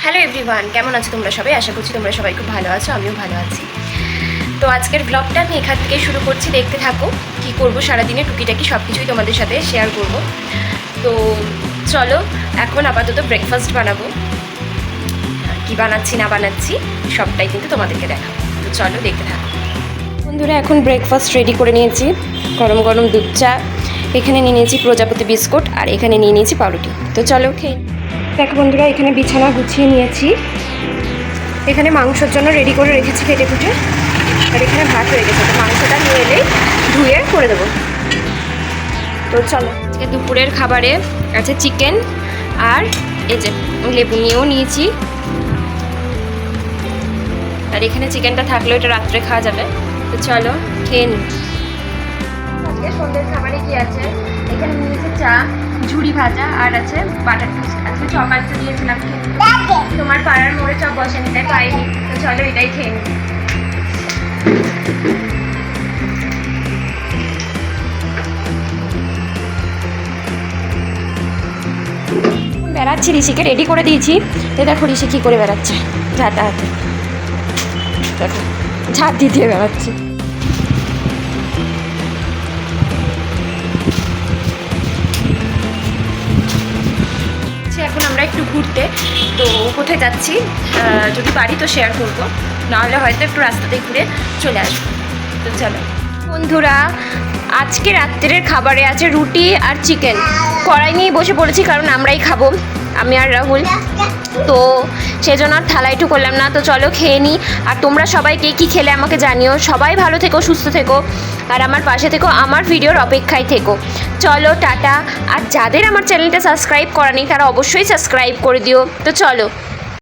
Hello everyone, কেমন আছো তোমরা সবাই? আশা করছি তোমরা সবাই খুব ভালো আছো, আমিও ভালো আছি। তো আজকের ব্লগটা আমি এখান থেকে শুরু করছি, দেখতে থাকো। কি করব সারাদিনে টুকিটাকি সব কিছুই তোমাদের সাথে শেয়ার করব। তো চলো, এখন আপাতত ব্রেকফাস্ট বানাবো। কি বানাচ্ছি না বানাচ্ছি সবটাই কিন্তু তোমাদেরকে দেখাবো। তো চলো দেখতে থাকো। বন্ধুরা, এখন ব্রেকফাস্ট রেডি করে নিয়েছি। গরম গরম দুধ চা, এখানে নিয়ে নিয়েছি প্রজাপতি বিস্কুট, আর এখানে নিয়ে নিয়েছি পাউরুটি। তো চলো খেয়ে। দেখো বন্ধুরা, এখানে বিছানা গুছিয়ে নিয়েছি। এখানে মাংসর জন্য রেডি করে রেখেছি কেটে কুটে, আর এখানে ভাত হয়ে গেছে। তো মাংসটা নিয়ে এলেই ধুয়ে করে দেবো। তো চলো, আজকে দুপুরের খাবারে আছে চিকেন, আর এই যে লেবু নিয়েও নিয়েছি। আর এখানে চিকেনটা থাকলেও এটা রাত্রে খাওয়া যাবে। তো চলো খেয়ে নিই। আজকে সন্ধ্যের খাবারে কি আছে? এখানে নিয়েছে চা, ঝুড়ি ভাজা, আর আছে বাটার টোস্ট। আজকে চপ আনতে দিয়েছিলাম খেতে, তোমার পাড়ার মোড়ে চপ বসেনি তাই পাইনি। তো চলো এটাই খেয়ে নিই। বেড়াচ্ছি, ঋষিকে রেডি করে দিয়েছি। এ দেখো ঋষি কী করে বেড়াচ্ছে, ঝাঁটা হাতে। দেখো ঝাঁট দিয়ে দিয়ে বেড়াচ্ছে। এখন আমরা একটু ঘুরতে। তো কোথায় যাচ্ছি যদি পারি তো শেয়ার করবো, নাহলে হয়তো একটু রাস্তাতে ঘুরে চলে আসবো। তো চলো বন্ধুরা, আজকে রাত্রের খাবারে আছে রুটি আর চিকেন। কড়াই নিয়ে বসে পড়েছি, কারণ আমরাই খাবো, আমি আর রাহুল। তো সেজন্য আর থালা একটু করলাম না। তো চলো খেয়ে নিই। আর তোমরা সবাই কে কী খেলে আমাকে জানিও। সবাই ভালো থেকো, সুস্থ থেকো, আর আমার পাশে থেকো, আমার ভিডিওর অপেক্ষায় থেকো। চলো টাটা। আর যাদের আমার চ্যানেলটা সাবস্ক্রাইব করা নেই তারা অবশ্যই সাবস্ক্রাইব করে দিও। তো চলো।